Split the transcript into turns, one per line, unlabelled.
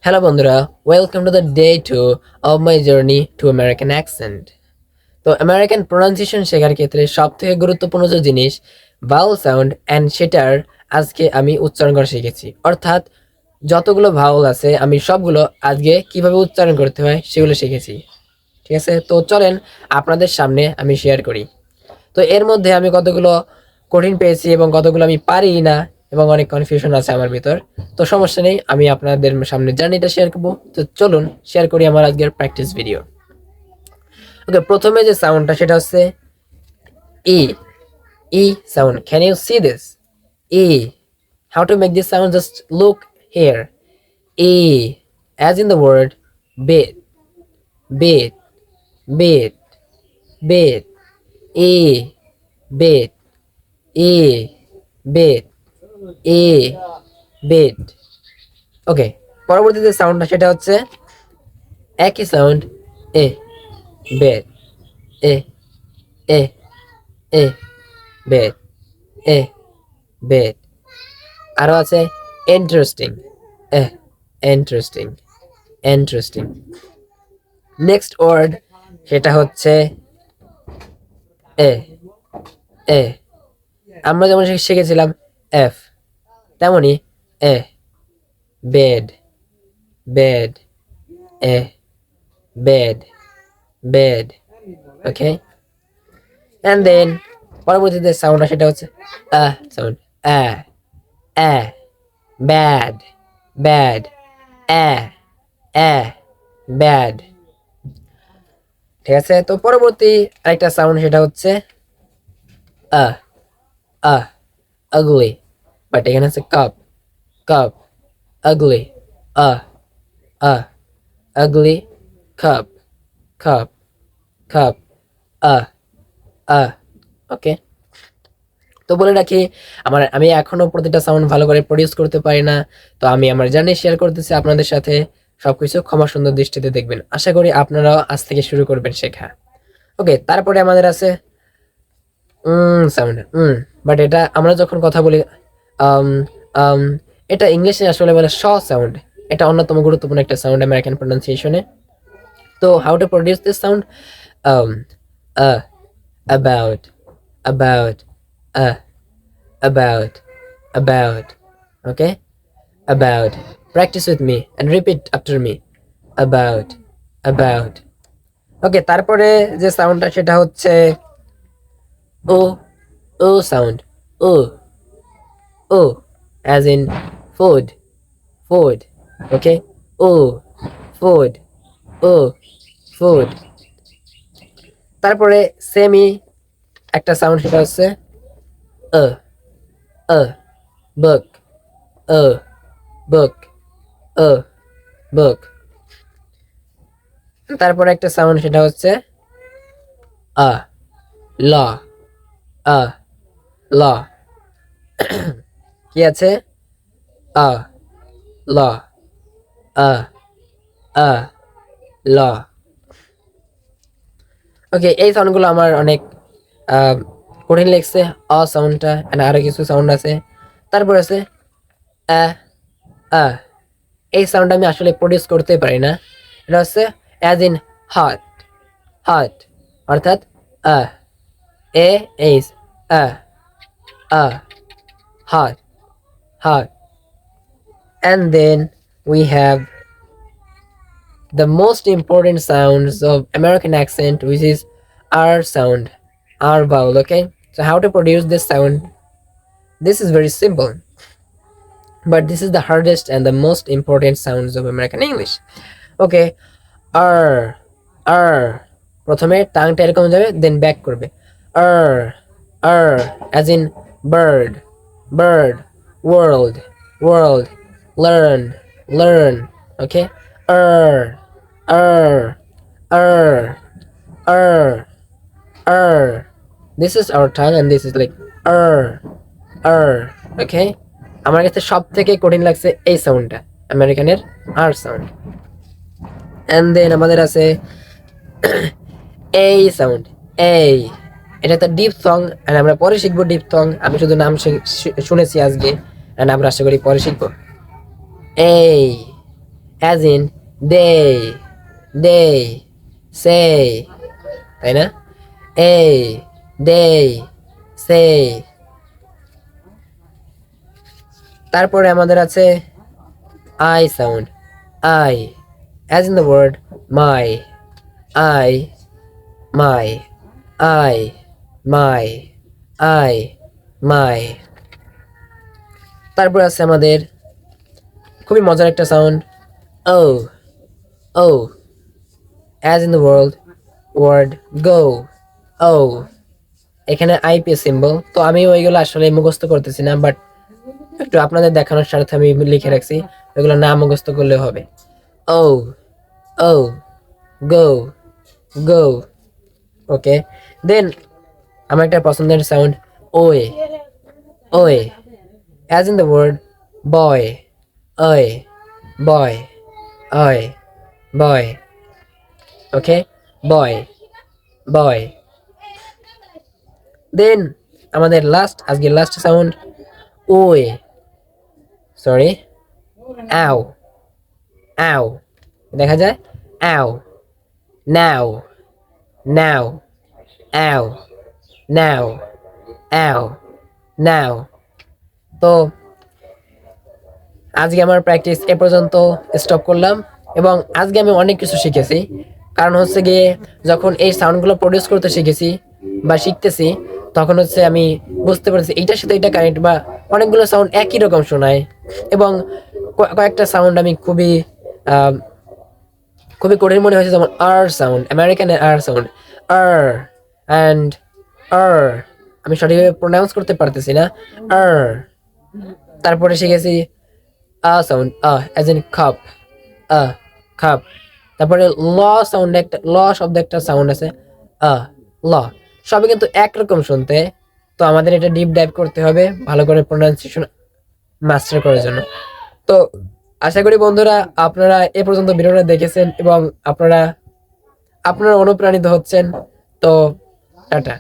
Hello বন্ধুরা, welcome to the day 2 of my journey to American accent. তো American pronunciation শেখার ক্ষেত্রে সবথেকে গুরুত্বপূর্ণ যে জিনিস ভাওয়েল সাউন্ড অ্যান্ড সেটার আজকে আমি উচ্চারণ করা শিখেছি। অর্থাৎ যতগুলো ভাওয়েল আছে আমি সবগুলো আজকে কিভাবে উচ্চারণ করতে হয় সেগুলো শিখেছি। ঠিক আছে, তো চলেন আপনাদের সামনে আমি শেয়ার করি। তো এর মধ্যে আমি কতগুলো কঠিন পেয়েছি এবং কতগুলো আমি পারি না এবং অনেক কনফিউশন আছে আমার ভিতর। তো সমস্যা নেই, আমি আপনাদের সামনে জার্নিটা শেয়ার করবো। তো চলুন শেয়ার করি আমার আজকের প্র্যাকটিস ভিডিও। ওকে, প্রথমে যে সাউন্ডটা সেটা হচ্ছে e e sound. Can you see this? E. How to make this sound? Just look here. E as in the word bed, bed, bed, bed. E bed, e bed, e bed. Okay, পরবর্তীতে সাউন্ডটা সেটা হচ্ছে একই sound a bed, a a a bed, a bed. আরো আছে interesting, a interesting, interesting. Next word সেটা হচ্ছে a a. আমরা যেমন শিখেছিলাম এফ, তেমনি a bed, bed, a bed, bed. Okay, and then পরবর্তীতে সাউন্ডটা সেটা হচ্ছে sound a bad, bad, a bad. ঠিক আছে, তো পরবর্তী আরেকটা সাউন্ড সেটা হচ্ছে আ আ আগলি, বাট এখানে আছে কাপ, কাপ, আগলি, আ আ আগলি, কাপ, কাপ, কাপ, আ আ। ওকে, তো বলে রাখি আমি এখনো প্রতিটা সাউন্ড ভালো করে প্রডিউস করতে পারি না। তো আমি আমার জার্নি শেয়ার করতেছি আপনাদের সাথে। সবকিছু ক্ষমা সুন্দর দৃষ্টিতে দেখবেন। আশা করি আপনারাও আজ থেকে শুরু করবেন শেখা। ওকে, তারপরে আমাদের আছে সাউন্ড বাট এটা আমরা যখন কথা বলি আম আম এটা ইংলিশে আসলে বলে শ সাউন্ড। এটা অন্যতম গুরুত্বপূর্ণ একটা সাউন্ড আমেরিকান প্রোনাউন্সিয়েশনে। তো how to produce this sound? um uh about, about, uh about, about. Okay, about. Practice with me and repeat after me. About, about. Okay, তারপরে যে সাউন্ডটা সেটা হচ্ছে o o sound. O O as in food, food. Okay, o food, o food. তারপরে semi একটা sound সেটা হচ্ছে আ আ book, আ book, আ book. তারপরে একটা সাউন্ড সেটা হচ্ছে আ ল, আ ল। কি আছে? আ ল, আ আ ল। ওকে, এই সাউন্ডগুলো আমার অনেক কঠিন লেগছে। অ সাউন্ডটা and আরো কিছু সাউন্ড আছে। তারপর আছে আ আ। এই সাউন্ড আমি আসলে প্রডিউস করতে পারি না। এটা হচ্ছে অ্যাজ ইন হট, হট, অর্থাৎ ah a H ah ah hot, hot. And then we have the most important sounds of American accent, which is R sound, R vowel. Okay, so how to produce this sound? This is very simple, but this is the hardest and the most important sounds of American English. Okay, R, R. প্রথমে টাংটা এরকম যাবে, দেন back করবে। R, R, as in bird, bird, world, world, learn, learn. Okay, R, R, R, R, R. This is our tongue and this is like R, R. Okay, আমার কাছে সব থেকে কঠিন লাগছে এই সাউন্ডটা, আমেরিকানের আর সাউন্ড। এন্ড দেন আমাদের আছে এই সাউন্ড, এই। এটা একটা ডিপ সং এন্ড আমরা পরে শিখবো ডিপ সং। আমি শুধু নাম শুনেছি আজকে এন্ড আমরা আশা করি পরে শিখবো। এই as in they they say, তাই না? এই they say। তারপরে আমাদের আছে I sound, I, as in the word my, I, my, I, my, I, my। তারপর আছে আমাদের খুবই মজার একটা sound O O, as in the word go, O. এখানে আইপি সিম্বল, তো আমি ওইগুলো আসলে মুখস্থ করতেছি না, বাট একটু আপনাদের দেখানোর স্বার্থে আমি লিখে রাখছি, ওইগুলো না মুখস্থ করলে হবে। ও ও, গো গো, ওকে। দেন আমার একটা পছন্দের sound way way, as in the word boy, way boy, way boy, okay, boy boy। দেন আমাদের আজকে লাস্ট সাউন্ড ওয়ে, সরি, আও আও, দেখা যায় আও, নাও নাও, আও নাও, আও নাও। তো আজকে আমার প্র্যাকটিস এ পর্যন্ত স্টপ করলাম, এবং আজকে আমি অনেক কিছু শিখেছি। কারণ হচ্ছে গিয়ে যখন এই সাউন্ডগুলো প্রডিউস করতে শিখেছি বা শিখতেছি, তখন হচ্ছে আমি বুঝতে পারছি এইটার সাথে এটা কানেক্ট, বা অনেকগুলো সাউন্ড একই রকম শোনায়, এবং কয়েকটা সাউন্ড আমি খুবই খুবই কঠিন মনে হয়েছে, যেমন R sound, American R sound, R and R, আমি সঠিকভাবে প্রোনাউন্স করতে পারতেছি না, আর। তারপরে শিখেছি sound, as in cup, cup. তারপরে ল সাউন্ড, একটা ল শব্দ একটা সাউন্ড আছে, ল। সবই কিন্তু একরকম শুনতে, তো আমাদের এটা ডিপ ডাইভ করতে হবে ভালো করে প্রোনাউন্সিয়েশন মাস্টার করার জন্য। তো আশা করি বন্ধুরা আপনারা এ পর্যন্ত ভিডিওটা দেখেছেন এবং আপনারা অনুপ্রাণিত হচ্ছেন। তো টাটা।